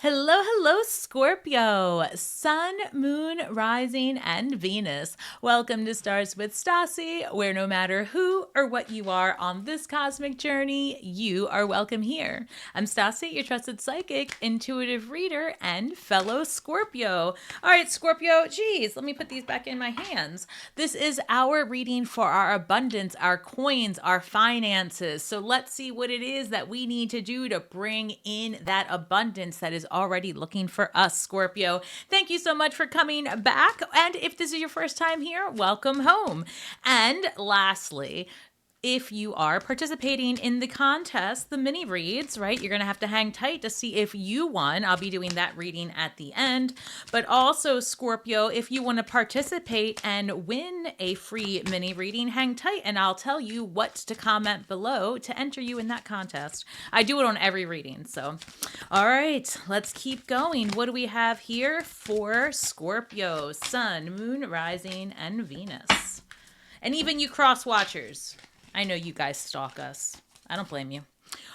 Hello, hello, Scorpio, Sun, Moon, Rising, and Venus. Welcome to Stars with Stasi, where no matter who or what you are on this cosmic journey, you are welcome here. I'm Stasi, your trusted psychic, intuitive reader, and fellow Scorpio. All right, Scorpio, geez, let me put these back in my hands. This is our reading for our abundance, our coins, our finances. So let's see what it is that we need to do to bring in that abundance that is already looking for us, Scorpio. Thank you so much for coming back. And if this is your first time here, welcome home. And lastly, if you are participating in the contest, the mini reads, right? You're going to have to hang tight to see if you won. I'll be doing that reading at the end. But also, Scorpio, if you want to participate and win a free mini reading, hang tight and I'll tell you what to comment below to enter you in that contest. I do it on every reading. So, all right, let's keep going. What do we have here for Scorpio? Sun, Moon, Rising, and Venus. And even you cross watchers. I know you guys stalk us. I don't blame you.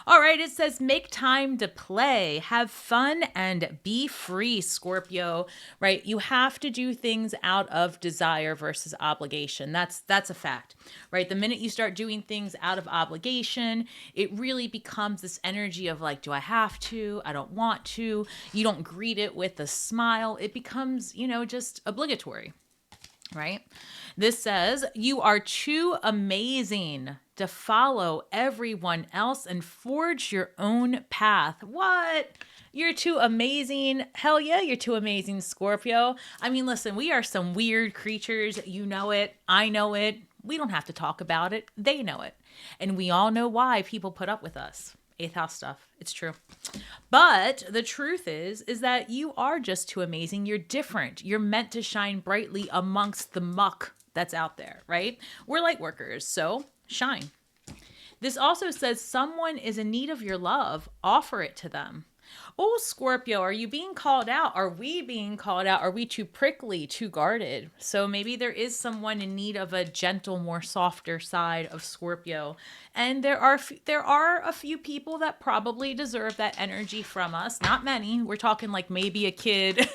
All right, it says make time to play, have fun, and be free, Scorpio, right? You have to do things out of desire versus obligation. That's a fact, right? The minute you start doing things out of obligation, it really becomes this energy of like, do I have to? I don't want to. You don't greet it with a smile. It becomes, just obligatory. Right? This says, you are too amazing to follow everyone else and forge your own path. What? You're too amazing. Hell yeah, you're too amazing, Scorpio. I mean, listen, we are some weird creatures. You know it. I know it. We don't have to talk about it. They know it. And we all know why people put up with us. Eighth house stuff. It's true. But the truth is that you are just too amazing. You're different. You're meant to shine brightly amongst the muck that's out there, right? We're light workers, so shine. This also says someone is in need of your love. Offer it to them. Oh, Scorpio, are you being called out? Are we being called out? Are we too prickly, too guarded? So maybe there is someone in need of a gentle, more softer side of Scorpio. And there are a few people that probably deserve that energy from us. Not many. We're talking like maybe a kid,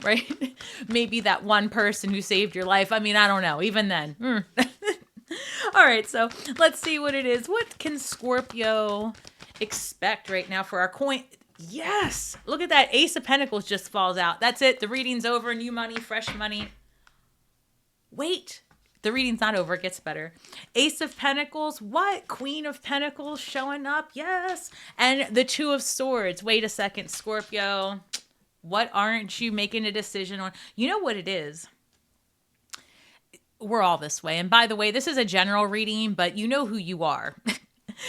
right? Maybe that one person who saved your life. I mean, I don't know. Even then. All right, so let's see what it is. What can Scorpio expect right now for our coin? Yes. Look at that. Ace of Pentacles just falls out. That's it. The reading's over. New money, fresh money. Wait. The reading's not over. It gets better. Ace of Pentacles. What? Queen of Pentacles showing up. Yes. And the Two of Swords. Wait a second, Scorpio. What aren't you making a decision on? You know what it is? We're all this way. And by the way, this is a general reading, but you know who you are.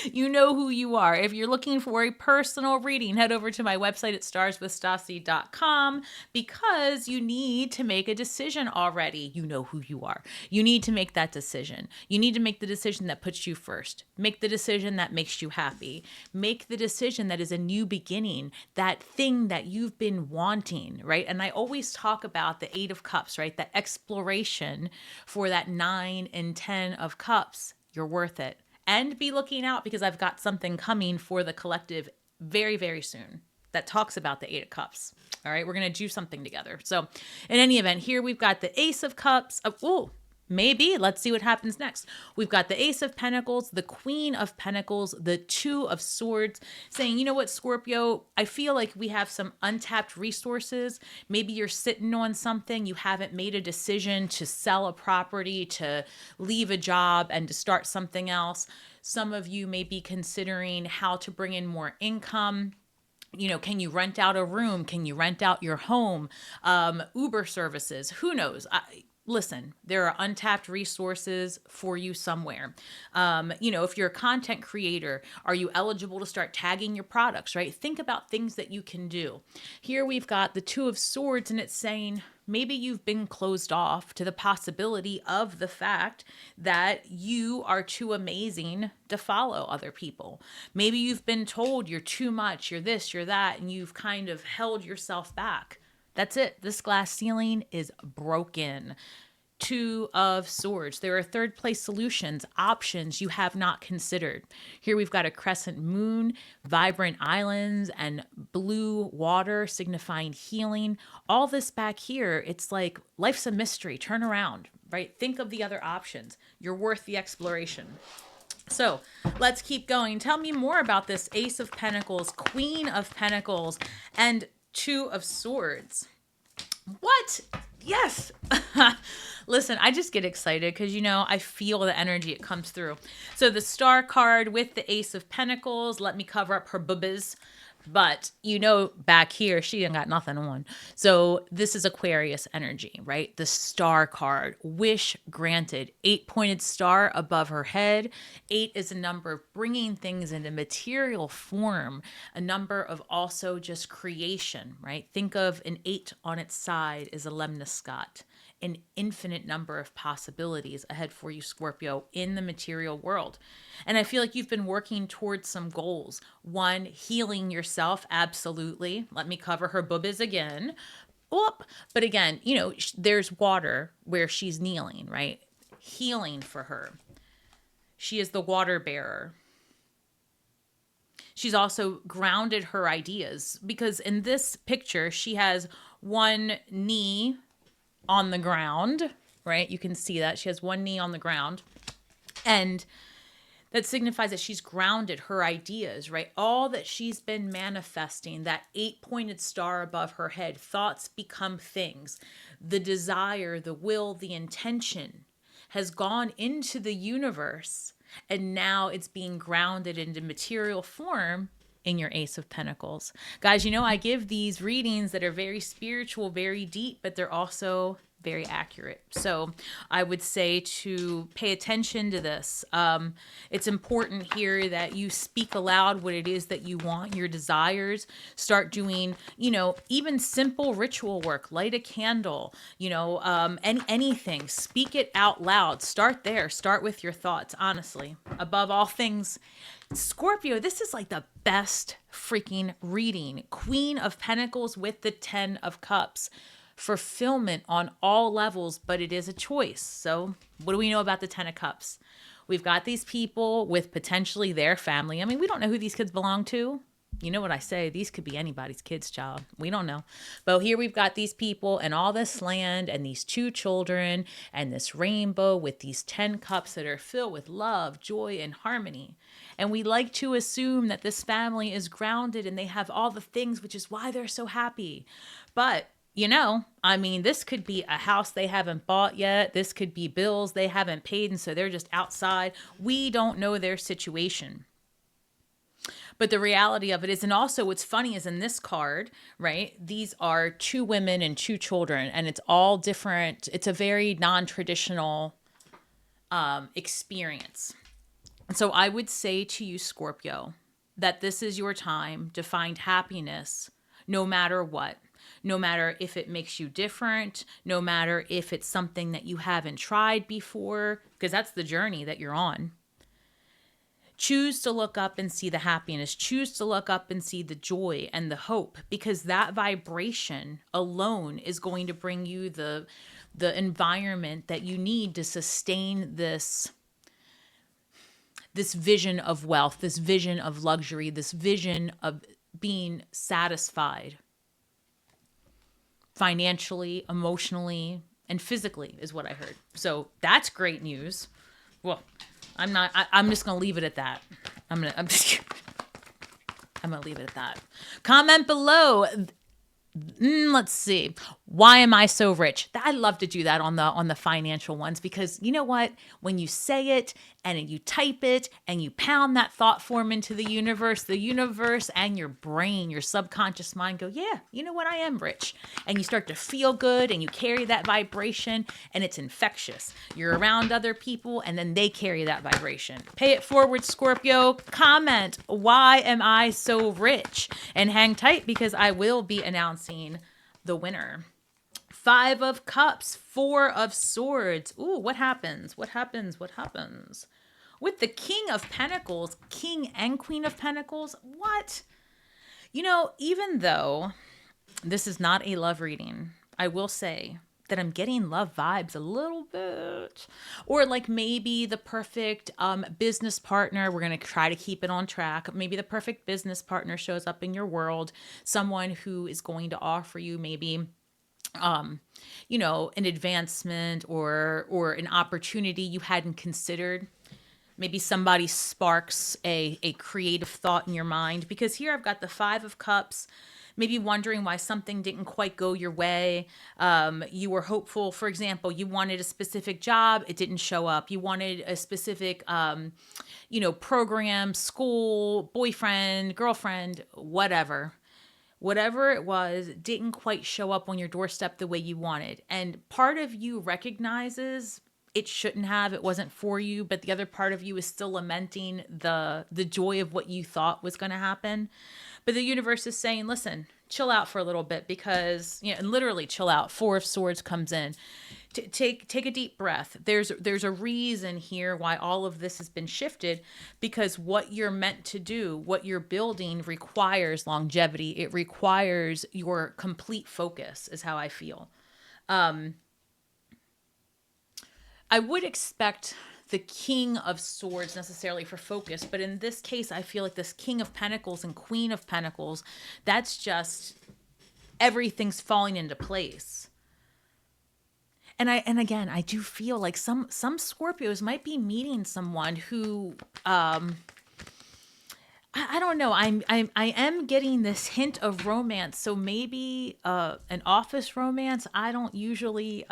You know who you are. If you're looking for a personal reading, head over to my website at starswithstasi.com because you need to make a decision already. You know who you are. You need to make that decision. You need to make the decision that puts you first. Make the decision that makes you happy. Make the decision that is a new beginning, that thing that you've been wanting, right? And I always talk about the Eight of Cups, right? That exploration for that 9 and 10 of Cups. You're worth it. And be looking out because I've got something coming for the collective very, very soon that talks about the Eight of Cups. All right, we're going to do something together. So in any event, here we've got the Ace of Cups. Maybe. Let's see what happens next. We've got the Ace of Pentacles, the Queen of Pentacles, the Two of Swords, saying, you know what, Scorpio, I feel like we have some untapped resources. Maybe you're sitting on something. You haven't made a decision to sell a property, to leave a job, and to start something else. Some of you may be considering how to bring in more income. Can you rent out a room? Can you rent out your home? Uber services? Who knows? Listen, there are untapped resources for you somewhere. If you're a content creator, are you eligible to start tagging your products, right? Think about things that you can do. Here we've got the Two of Swords, and it's saying maybe you've been closed off to the possibility of the fact that you are too amazing to follow other people. Maybe you've been told you're too much, you're this, you're that, and you've kind of held yourself back. That's it. This glass ceiling is broken. Two of Swords. There are third place solutions, options you have not considered. Here we've got a crescent moon, vibrant islands, and blue water signifying healing. All this back here, it's like life's a mystery. Turn around, right? Think of the other options. You're worth the exploration. So let's keep going. Tell me more about this Ace of Pentacles, Queen of Pentacles, and Two of Swords. What? Yes. Listen, I just get excited because, I feel the energy. It comes through. So the Star card with the Ace of Pentacles. Let me cover up her boobies. But, back here, she ain't got nothing on. So this is Aquarius energy, right? The Star card. Wish granted. 8-pointed star above her head. 8 is a number of bringing things into material form. A number of also just creation, right? Think of an 8 on its side is a lemniscate. An infinite number of possibilities ahead for you, Scorpio, in the material world. And I feel like you've been working towards some goals. One, healing yourself, absolutely. Let me cover her boobies again. Oop. But again, there's water where she's kneeling, right? Healing for her. She is the water bearer. She's also grounded her ideas because in this picture, she has one knee on the ground, right? You can see that she has one knee on the ground, and that signifies that she's grounded her ideas, right? All that she's been manifesting, that 8-pointed star above her head, thoughts become things. The desire, the will, the intention has gone into the universe, and now it's being grounded into material form in your Ace of Pentacles. Guys, I give these readings that are very spiritual, very deep, but they're also very accurate. So I would say to pay attention to this. It's important here that you speak aloud what it is that you want, your desires. Start doing, even simple ritual work, light a candle, anything. Speak it out loud. Start there. Start with your thoughts, honestly. Above all things, Scorpio, this is like the best freaking reading. Queen of Pentacles with the 10 of Cups. Fulfillment on all levels, but it is a choice. So what do we know about the 10 of Cups? We've got these people with potentially their family. I mean, we don't know who these kids belong to. You know what I say? These could be anybody's kids, child. We don't know. But here we've got these people and all this land and these 2 children and this rainbow with these 10 cups that are filled with love, joy, and harmony. And we like to assume that this family is grounded and they have all the things, which is why they're so happy. But this could be a house they haven't bought yet. This could be bills they haven't paid, and so they're just outside. We don't know their situation. But the reality of it is, and also what's funny is in this card, right, these are 2 women and 2 children, and it's all different. It's a very non-traditional experience. So I would say to you, Scorpio, that this is your time to find happiness no matter what. No matter if it makes you different, no matter if it's something that you haven't tried before, because that's the journey that you're on. Choose to look up and see the happiness. Choose to look up and see the joy and the hope, because that vibration alone is going to bring you the environment that you need to sustain this vision of wealth, this vision of luxury, this vision of being satisfied. Financially, emotionally, and physically is what I heard. So that's great news. Well, I'm just going to leave it at that. I'm going to leave it at that. Comment below. Let's see. Why am I so rich? I love to do that on the financial ones, because you know what? When you say it and you type it and you pound that thought form into the universe and your brain, your subconscious mind go, yeah, you know what? I am rich. And you start to feel good and you carry that vibration and it's infectious. You're around other people and then they carry that vibration. Pay it forward, Scorpio. Comment, why am I so rich? And hang tight, because I will be announcing the winner. 5 of Cups, 4 of Swords. Ooh, what happens? What happens? What happens? With the King of Pentacles, King and Queen of Pentacles. What? Even though this is not a love reading, I will say that I'm getting love vibes a little bit. Or like maybe the perfect business partner, we're going to try to keep it on track. Maybe the perfect business partner shows up in your world, someone who is going to offer you maybe an advancement or an opportunity you hadn't considered. Maybe somebody sparks a creative thought in your mind, because here I've got the 5 of Cups, maybe wondering why something didn't quite go your way. You were hopeful, for example, you wanted a specific job, it didn't show up. You wanted a specific, program, school, boyfriend, girlfriend, whatever. Whatever it was didn't quite show up on your doorstep the way you wanted. And part of you recognizes it shouldn't have, it wasn't for you, but the other part of you is still lamenting the joy of what you thought was going to happen. But the universe is saying, listen, chill out for a little bit, because, and literally chill out. 4 of Swords comes in. Take a deep breath. There's a reason here why all of this has been shifted, because what you're meant to do, what you're building, requires longevity. It requires your complete focus, is how I feel. I would expect the King of Swords necessarily for focus, but in this case, I feel like this King of Pentacles and Queen of Pentacles, that's just everything's falling into place. And again, I do feel like some Scorpios might be meeting someone who I don't know. I am getting this hint of romance. So maybe an office romance. I don't usually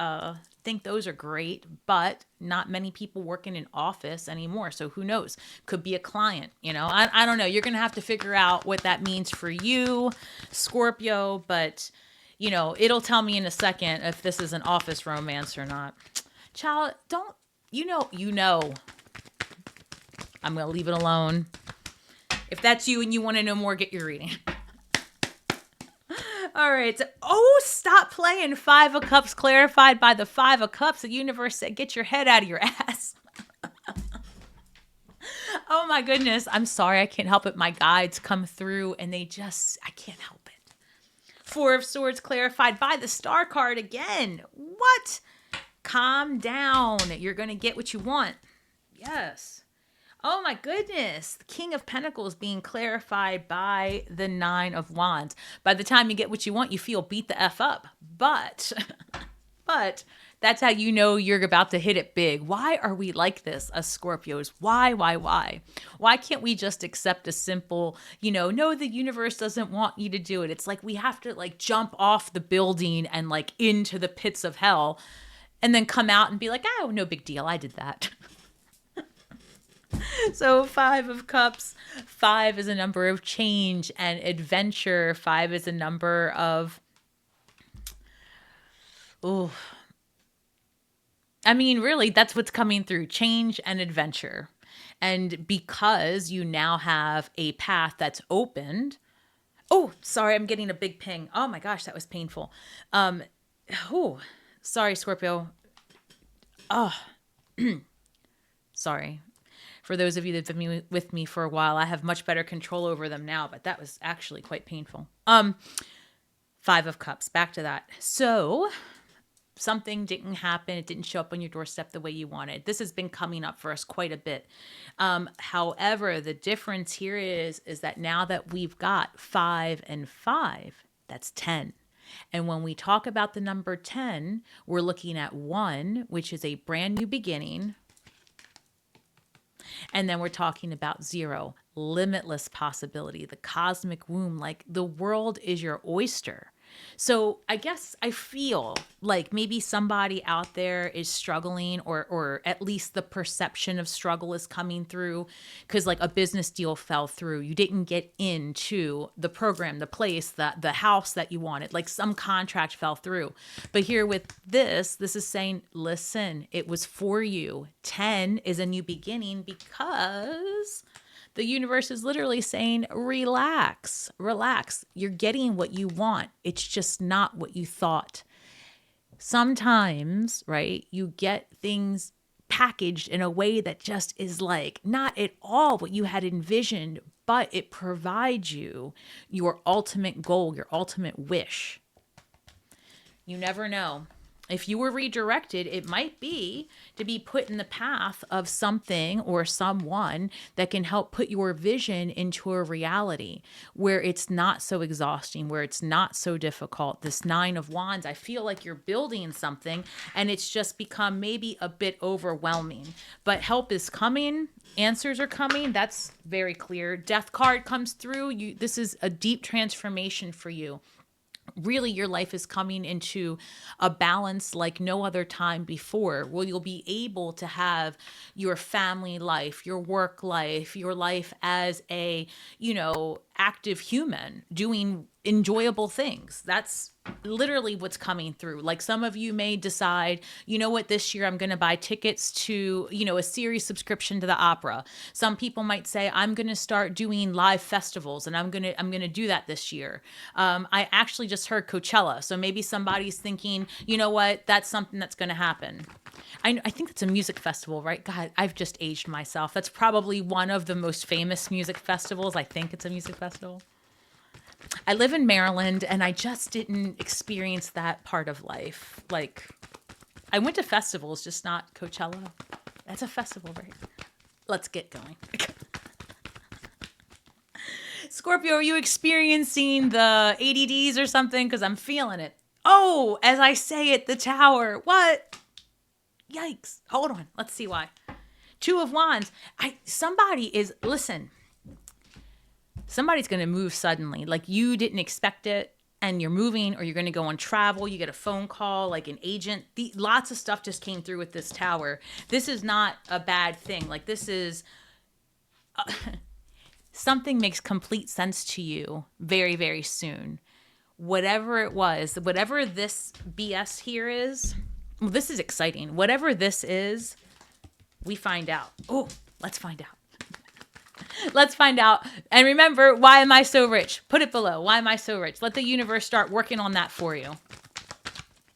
think those are great, but not many people work in an office anymore. So who knows? Could be a client, I don't know. You're going to have to figure out what that means for you, Scorpio, but it'll tell me in a second if this is an office romance or not. Child, don't, I'm going to leave it alone. If that's you and you want to know more, get your reading. All right. Stop playing. 5 of Cups clarified by the 5 of Cups. The universe said, get your head out of your ass. Oh my goodness. I'm sorry. I can't help it. My guides come through and I can't help it. 4 of Swords clarified by the Star card again. What? Calm down. You're going to get what you want. Yes. Oh my goodness. The King of Pentacles being clarified by the 9 of Wands. By the time you get what you want, you feel beat the F up. But that's how you know you're about to hit it big. Why are we like this, us Scorpios? Why? Why can't we just accept a simple, no, the universe doesn't want you to do it. It's like we have to jump off the building and into the pits of hell and then come out and be like, oh, no big deal. I did that. So 5 of Cups, 5 is a number of change and adventure. 5 is a number of, really, that's what's coming through, change and adventure. And because you now have a path that's opened. Oh, sorry, I'm getting a big ping. Oh my gosh, that was painful. Sorry, Scorpio. Sorry. For those of you that have been with me for a while, I have much better control over them now, but that was actually quite painful. 5 of Cups, back to that. So something didn't happen. It didn't show up on your doorstep the way you wanted. This has been coming up for us quite a bit. However, the difference here is that now that we've got 5 and 5, that's 10. And when we talk about the number 10, we're looking at 1, which is a brand new beginning. And then we're talking about 0, limitless possibility, the cosmic womb, the world is your oyster. So I guess I feel like maybe somebody out there is struggling, or at least the perception of struggle is coming through because a business deal fell through. You didn't get into the program, the place, the house that you wanted, some contract fell through. But here with this is saying, listen, it was for you. 10 is a new beginning because the universe is literally saying, relax. You're getting what you want. It's just not what you thought. Sometimes, right, you get things packaged in a way that just is not at all what you had envisioned, but it provides you your ultimate goal, your ultimate wish. You never know. If you were redirected, it might be to be put in the path of something or someone that can help put your vision into a reality where it's not so exhausting, where it's not so difficult. This Nine of Wands, I feel like you're building something and it's just become maybe a bit overwhelming. But help is coming. Answers are coming. That's very clear. Death card comes through. This is a deep transformation for you. Really, your life is coming into a balance like no other time before, where you'll be able to have your family life, your work life, your life as a, active human doing enjoyable things. That's literally what's coming through. Like some of you may decide, you know what, this year I'm going to buy tickets to, a series subscription to the opera. Some people might say, I'm going to start doing live festivals and I'm going to do that this year. I actually just heard Coachella. So maybe somebody's thinking, you know what, that's something that's going to happen. I think it's a music festival, right? God, I've just aged myself. That's probably one of the most famous music festivals. I think it's a music festival. I live in Maryland and I just didn't experience that part of life. Like, I went to festivals, just not Coachella. That's a festival, right? Let's get going. Scorpio, are you experiencing the ADDs or something? Because I'm feeling it. Oh, as I say it, the tower. What? Yikes. Hold on. Let's see why. Two of Wands. Somebody's going to move suddenly. Like you didn't expect it and you're moving, or you're going to go on travel. You get a phone call, like an agent. Lots of stuff just came through with this tower. This is not a bad thing. Like this is something makes complete sense to you very, very soon. Whatever it was, whatever this BS here is, well, this is exciting. Whatever this is, we find out. Oh, let's find out. Let's find out. And remember, why am I so rich? Put it below. Why am I so rich? Let the universe start working on that for you.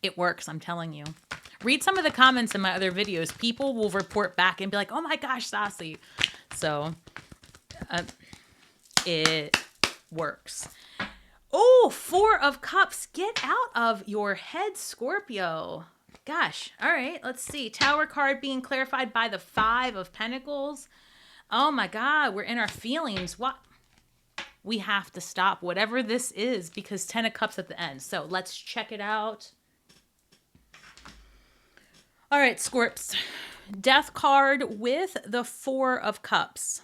It works, I'm telling you. Read some of the comments in my other videos. People will report back and be like, oh my gosh, Stasi. So, it works. Oh, Four of Cups. Get out of your head, Scorpio. Gosh. All right. Let's see. Tower card being clarified by the Five of Pentacles. Oh my God. We're in our feelings. What? We have to stop whatever this is because 10 of Cups at the end. So let's check it out. All right, Scorps. Death card with the Four of Cups.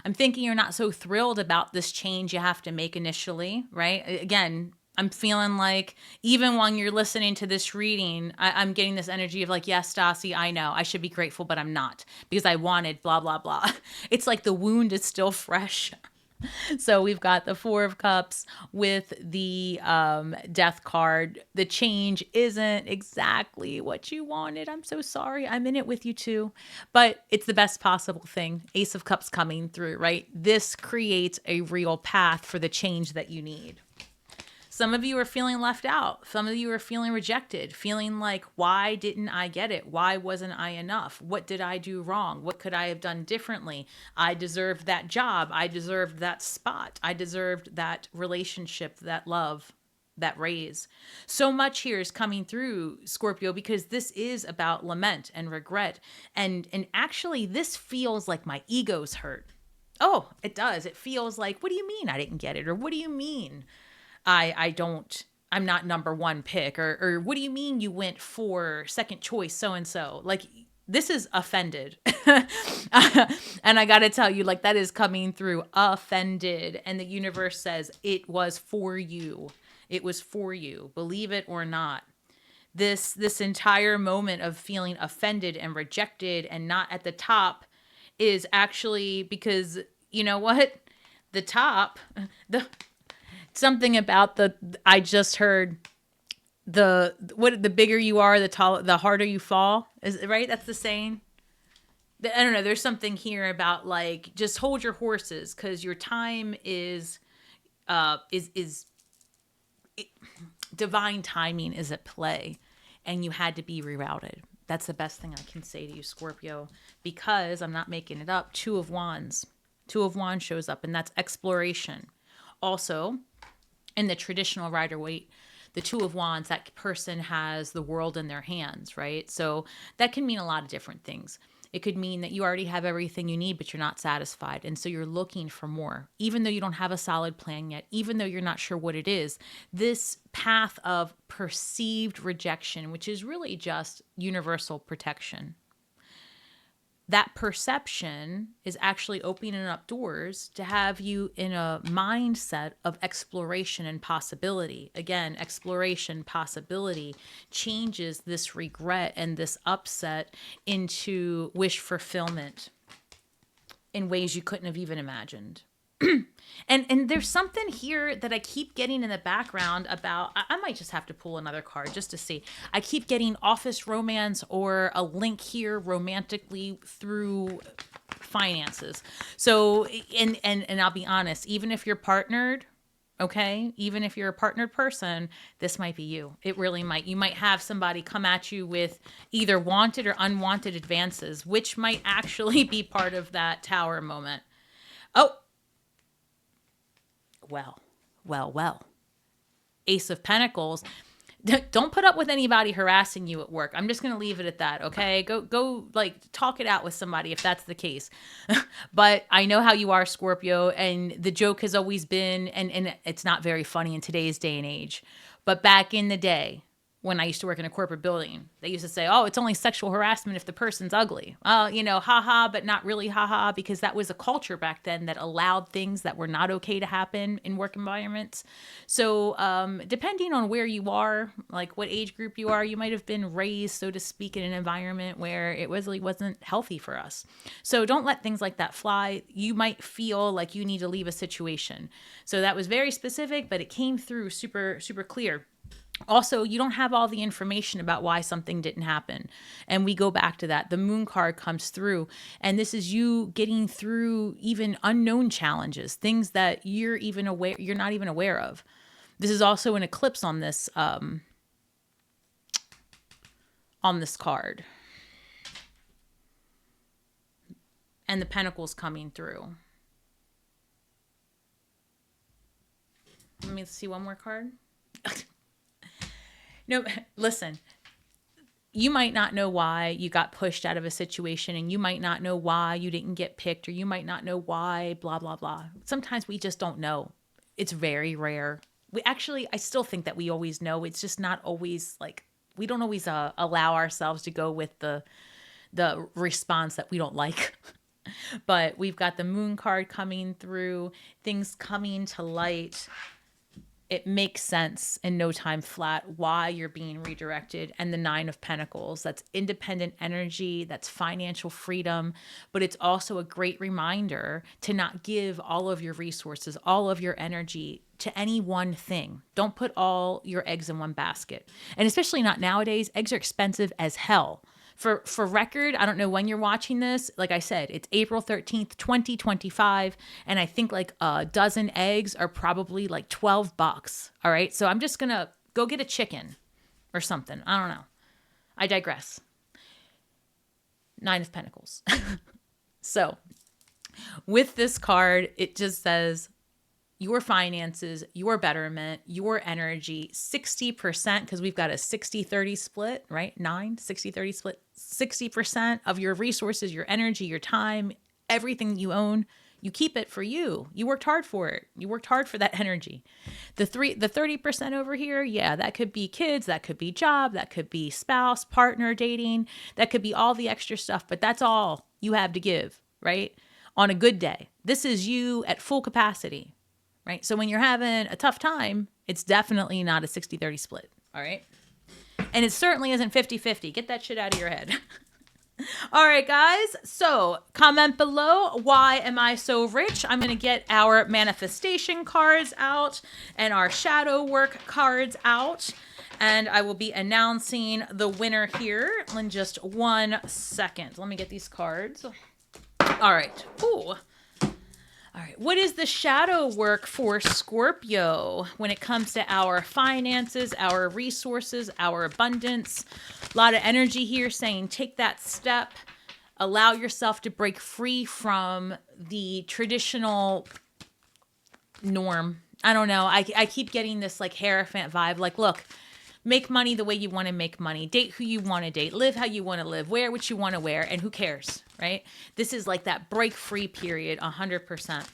I'm thinking you're not so thrilled about this change you have to make initially, right? Again, I'm feeling like even when you're listening to this reading, I'm getting this energy of like, yes, Stasi, I know. I should be grateful, but I'm not because I wanted blah, blah, blah. It's like the wound is still fresh. So we've got the Four of Cups with the Death card. The change isn't exactly what you wanted. I'm so sorry. I'm in it with you too. But it's the best possible thing. Ace of Cups coming through, right? This creates a real path for the change that you need. Some of you are feeling left out. Some of you are feeling rejected, feeling like, why didn't I get it? Why wasn't I enough? What did I do wrong? What could I have done differently? I deserved that job. I deserved that spot. I deserved that relationship, that love, that raise. So much here is coming through, Scorpio, because this is about lament and regret. And actually, this feels like my ego's hurt. Oh, it does. It feels like, what do you mean I didn't get it? Or what do you mean I'm not number one pick, or what do you mean you went for second choice so-and-so? Like, this is offended. And I got to tell you, like, that is coming through offended. And the universe says it was for you. It was for you. Believe it or not. This entire moment of feeling offended and rejected and not at the top is actually because, you know what? The top, something about I just heard the bigger you are, the harder you fall. Is it right? That's the saying. I don't know. There's something here about like, just hold your horses because your time is divine timing is at play and you had to be rerouted. That's the best thing I can say to you, Scorpio, because I'm not making it up. Two of Wands shows up and that's exploration. Also, in the traditional Rider-Waite, The Two of Wands, that person has the world in their hands, right? So that can mean a lot of different things. It could mean that you already have everything you need, but you're not satisfied. And so you're looking for more, even though you don't have a solid plan yet, even though you're not sure what it is. This path of perceived rejection, which is really just universal protection, that perception is actually opening up doors to have you in a mindset of exploration and possibility. Again, exploration, possibility changes this regret and this upset into wish fulfillment in ways you couldn't have even imagined. And there's something here that I keep getting in the background about. I might just have to pull another card just to see. I keep getting office romance or a link here romantically through finances. So, and I'll be honest, even if you're partnered, okay, even if you're a partnered person, this might be you. It really might. You might have somebody come at you with either wanted or unwanted advances, which might actually be part of that tower moment. Oh, well. Ace of Pentacles. Don't put up with anybody harassing you at work. I'm just going to leave it at that, okay? Go like talk it out with somebody if that's the case. But I know how you are, Scorpio, and the joke has always been, and it's not very funny in today's day and age, but back in the day, when I used to work in a corporate building, they used to say, oh, it's only sexual harassment if the person's ugly. Haha, but not really haha, because that was a culture back then that allowed things that were not okay to happen in work environments. So depending on where you are, like what age group you are, you might have been raised, so to speak, in an environment where it wasn't healthy for us. So don't let things like that fly. You might feel like you need to leave a situation. So that was very specific, but it came through super, super clear. Also, you don't have all the information about why something didn't happen. And we go back to that. The Moon card comes through, and this is you getting through even unknown challenges, things that you're not even aware of. This is also an eclipse on this card. And the Pentacles coming through. Let me see one more card. No, listen, you might not know why you got pushed out of a situation, and you might not know why you didn't get picked, or you might not know why, blah, blah, blah. Sometimes we just don't know. It's very rare. I still think that we always know. It's just not always like, we don't always allow ourselves to go with the response that we don't like. But we've got the Moon card coming through, things coming to light. It makes sense in no time flat why you're being redirected. And the Nine of Pentacles, that's independent energy, that's financial freedom, but it's also a great reminder to not give all of your resources, all of your energy to any one thing. Don't put all your eggs in one basket. And especially not nowadays. Eggs are expensive as hell. For record, I don't know when you're watching this. Like I said, it's April 13th, 2025. And I think like a dozen eggs are probably like $12. All right. So I'm just going to go get a chicken or something. I don't know. I digress. Nine of Pentacles. So with this card, it just says your finances, your betterment, your energy, 60%, because we've got a 60-30 split, right? 60-30 split, 60% of your resources, your energy, your time, everything you own, you keep it for you. You worked hard for it. You worked hard for that energy. The 30% over here, yeah, that could be kids, that could be job, that could be spouse, partner, dating, that could be all the extra stuff, but that's all you have to give, right? On a good day. This is you at full capacity. Right? So when you're having a tough time, it's definitely not a 60-30 split. All right. And it certainly isn't 50-50. Get that shit out of your head. All right, guys. So comment below, why am I so rich? I'm going to get our manifestation cards out and our shadow work cards out. And I will be announcing the winner here in just 1 second. Let me get these cards. All right. Ooh. All right, what is the shadow work for Scorpio when it comes to our finances, our resources, our abundance? A lot of energy here saying take that step, allow yourself to break free from the traditional norm I don't know. I keep getting this like Hierophant vibe. Like, look, make money the way you want to make money. Date who you want to date. Live how you want to live. Wear what you want to wear. And who cares, right? This is like that break free period, 100%.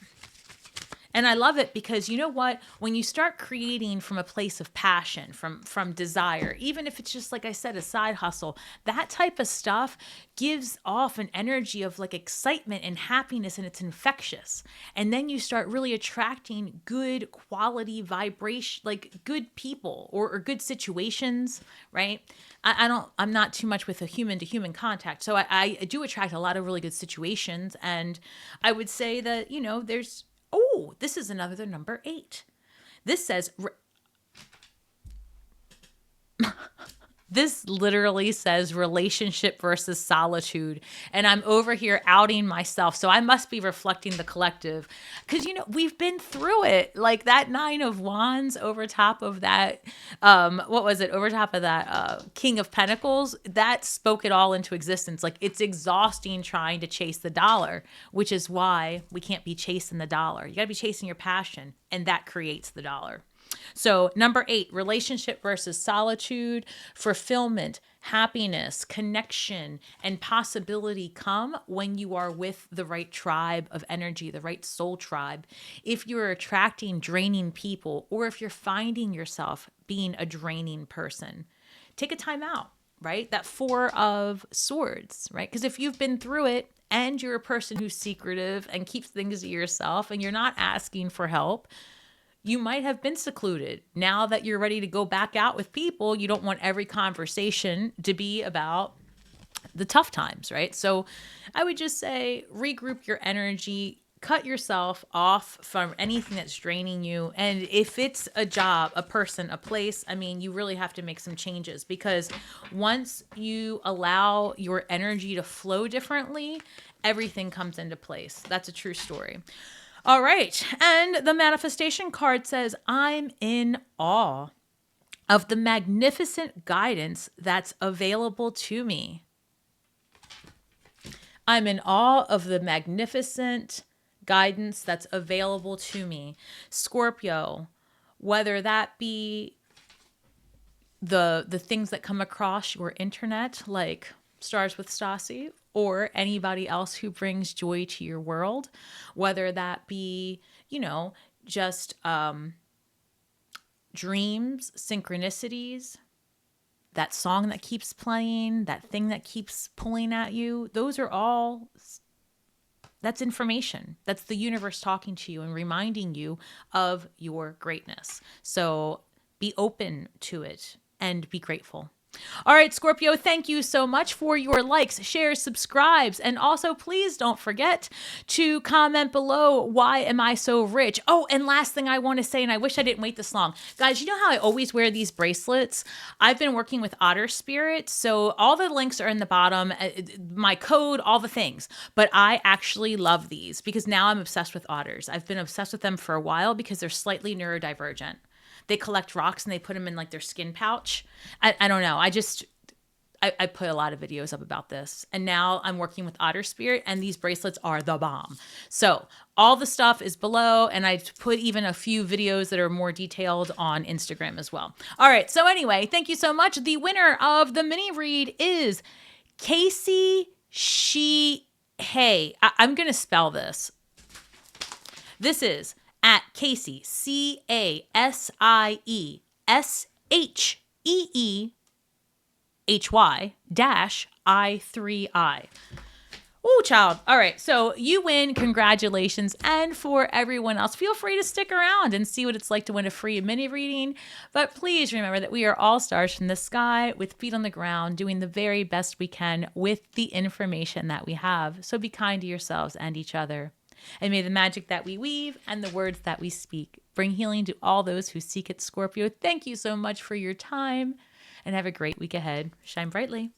And I love it because you know what? When you start creating from a place of passion, from desire, even if it's just like I said, a side hustle, that type of stuff gives off an energy of like excitement and happiness, and it's infectious. And then you start really attracting good quality vibration, like good people or good situations, right? I'm not too much with a human to human contact. So I do attract a lot of really good situations. And I would say that, you know, this is another number 8. This says, this literally says relationship versus solitude. And I'm over here outing myself. So I must be reflecting the collective. Because, you know, we've been through it. Like that 9 of Wands over top of that, over top of that King of Pentacles, that spoke it all into existence. Like it's exhausting trying to chase the dollar, which is why we can't be chasing the dollar. You got to be chasing your passion, and that creates the dollar. So number 8, relationship versus solitude, fulfillment, happiness, connection, and possibility come when you are with the right tribe of energy, the right soul tribe. If you're attracting draining people, or if you're finding yourself being a draining person, take a time out, right? That 4 of Swords, right? Because if you've been through it and you're a person who's secretive and keeps things to yourself and you're not asking for help, you might have been secluded. Now that you're ready to go back out with people, you don't want every conversation to be about the tough times, right? So I would just say regroup your energy, cut yourself off from anything that's draining you. And if it's a job, a person, a place, I mean, you really have to make some changes, because once you allow your energy to flow differently, everything comes into place. That's a true story. All right. And the manifestation card says, I'm in awe of the magnificent guidance that's available to me. I'm in awe of the magnificent guidance that's available to me. Scorpio, whether that be the things that come across your internet, like Stars with Stasi, or anybody else who brings joy to your world, whether that be, you know, just dreams, synchronicities, that song that keeps playing, that thing that keeps pulling at you, that's information. That's the universe talking to you and reminding you of your greatness. So be open to it and be grateful. All right, Scorpio, thank you so much for your likes, shares, subscribes, and also please don't forget to comment below, why am I so rich? Oh, and last thing I want to say, and I wish I didn't wait this long. Guys, you know how I always wear these bracelets? I've been working with Otter Spirit, so all the links are in the bottom, my code, all the things. But I actually love these because now I'm obsessed with otters. I've been obsessed with them for a while because they're slightly neurodivergent. They collect rocks and they put them in like their skin pouch. I don't know. I put a lot of videos up about this. And now I'm working with Otter Spirit, and these bracelets are the bomb. So all the stuff is below, and I've put even a few videos that are more detailed on Instagram as well. All right. So anyway, thank you so much. The winner of the mini read is Casey Hey. I'm going to spell this. This is at Casey, CASIESHEEHY-I3I. Oh, child. All right. So you win. Congratulations. And for everyone else, feel free to stick around and see what it's like to win a free mini reading. But please remember that we are all stars from the sky with feet on the ground, doing the very best we can with the information that we have. So be kind to yourselves and each other. And may the magic that we weave and the words that we speak bring healing to all those who seek it, Scorpio. Thank you so much for your time, and have a great week ahead. Shine brightly.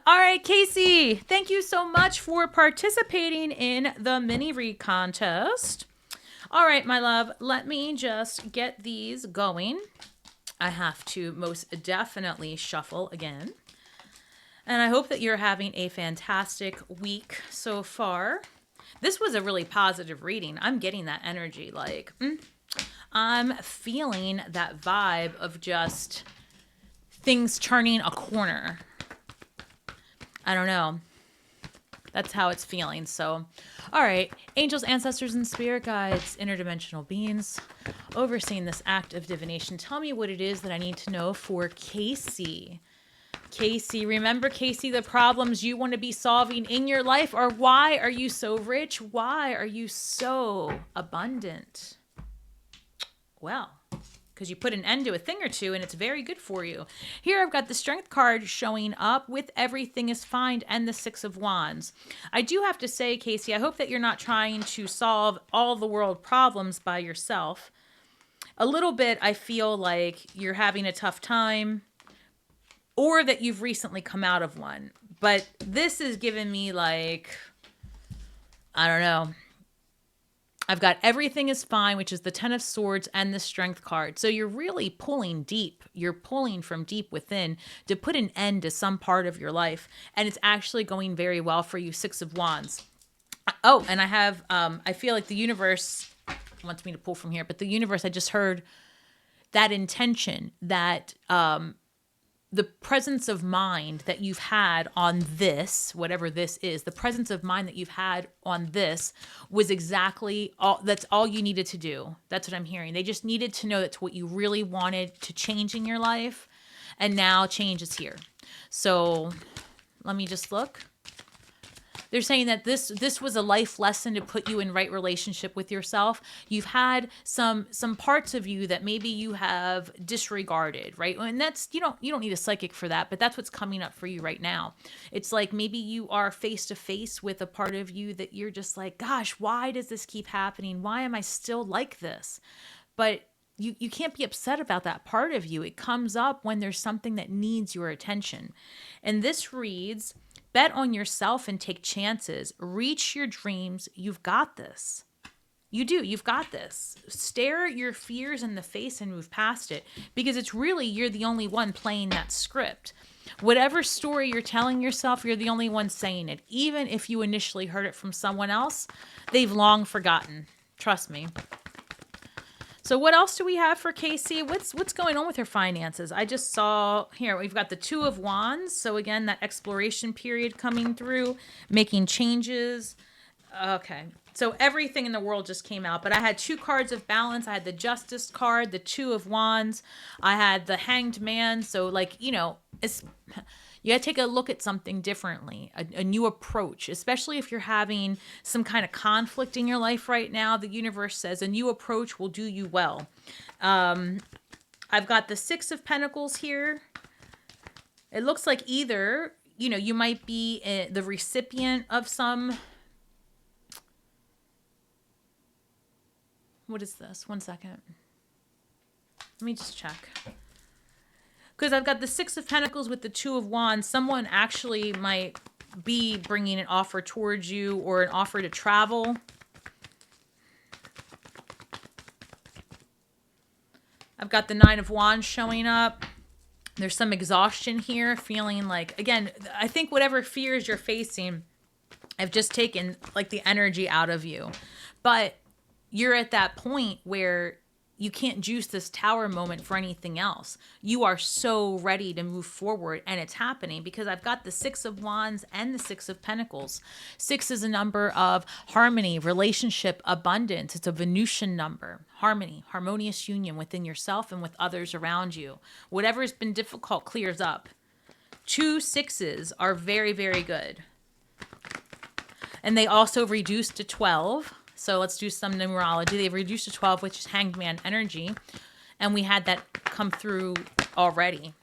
All right, Casey, thank you so much for participating in the mini read contest. All right, my love, let me just get these going. I have to most definitely shuffle again. And I hope that you're having a fantastic week so far. This was a really positive reading. I'm getting that energy, like, I'm feeling that vibe of just things turning a corner. I don't know. That's how it's feeling. So, all right. Angels, ancestors, and spirit guides, interdimensional beings, overseeing this act of divination. Tell me what it is that I need to know for Casey. Casey, remember, Casey, the problems you want to be solving in your life are why are you so rich? Why are you so abundant? Well, because you put an end to a thing or two and it's very good for you. Here I've got the Strength card showing up with everything is fine and the Six of Wands. I do have to say, Casey, I hope that you're not trying to solve all the world problems by yourself. A little bit, I feel like you're having a tough time or that you've recently come out of one. But this is giving me like, I don't know. I've got everything is fine, which is the Ten of Swords and the Strength card. So you're really pulling deep. You're pulling from deep within to put an end to some part of your life. And it's actually going very well for you. Six of Wands. Oh, and I have, I feel like the universe wants me to pull from here, but the universe, I just heard that intention, that, the presence of mind that you've had on this, whatever this is, the presence of mind that you've had on this was exactly all, that's all you needed to do. That's what I'm hearing. They just needed to know that's what you really wanted to change in your life. And now change is here. So let me just look. They're saying that this was a life lesson to put you in right relationship with yourself. You've had some parts of you that maybe you have disregarded, right? And that's you don't need a psychic for that, but that's what's coming up for you right now. It's like maybe you are face to face with a part of you that you're just like, gosh, why does this keep happening? Why am I still like this? But you can't be upset about that part of you. It comes up when there's something that needs your attention. And this reads, bet on yourself and take chances. Reach your dreams. You've got this. You do. You've got this. Stare your fears in the face and move past it, because it's really, you're the only one playing that script. Whatever story you're telling yourself, you're the only one saying it. Even if you initially heard it from someone else, they've long forgotten. Trust me. So what else do we have for Casey? What's going on with her finances? I just saw here, we've got the Two of Wands. So again, that exploration period coming through, making changes. Okay. So everything in the world just came out, but I had two cards of balance. I had the Justice card, the Two of Wands. I had the Hanged Man. So like, you know, it's, you got to take a look at something differently, a new approach, especially if you're having some kind of conflict in your life right now. The universe says a new approach will do you well. I've got the Six of Pentacles here. It looks like either, you know, you might be the recipient of some, what is this? 1 second. Let me just check. Because I've got the Six of Pentacles with the Two of Wands. Someone actually might be bringing an offer towards you or an offer to travel. I've got the Nine of Wands showing up. There's some exhaustion here, feeling like, again, I think whatever fears you're facing have just taken like the energy out of you. But you're at that point where you can't juice this tower moment for anything else. You are so ready to move forward, and it's happening because I've got the Six of Wands and the Six of Pentacles. Six is a number of harmony, relationship, abundance. It's a Venusian number. Harmony, harmonious union within yourself and with others around you. Whatever has been difficult clears up. 2 sixes are very, very good. And they also reduce to 12. So let's do some numerology. They've reduced to 12, which is Hanged Man energy. And we had that come through already.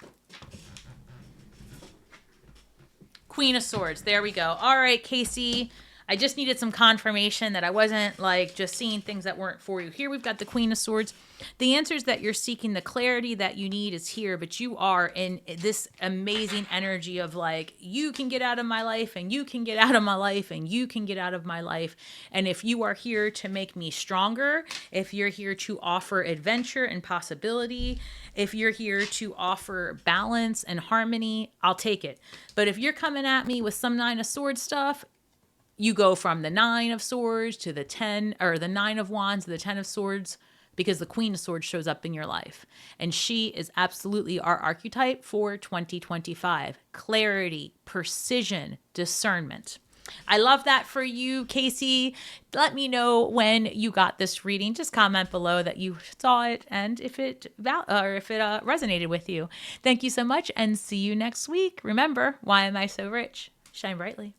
Queen of Swords. There we go. All right, Casey. I just needed some confirmation that I wasn't like just seeing things that weren't for you. Here we've got the Queen of Swords. The answers that you're seeking, the clarity that you need is here, but you are in this amazing energy of like, you can get out of my life and you can get out of my life and you can get out of my life. And if you are here to make me stronger, if you're here to offer adventure and possibility, if you're here to offer balance and harmony, I'll take it. But if you're coming at me with some Nine of Swords stuff, you go from the Nine of Swords to the 10, or the Nine of Wands to the 10 of Swords. because the Queen of Swords shows up in your life. And she is absolutely our archetype for 2025. Clarity, precision, discernment. I love that for you, Casey. Let me know when you got this reading. Just comment below that you saw it and if it resonated with you. Thank you so much and see you next week. Remember, why am I so rich? Shine brightly.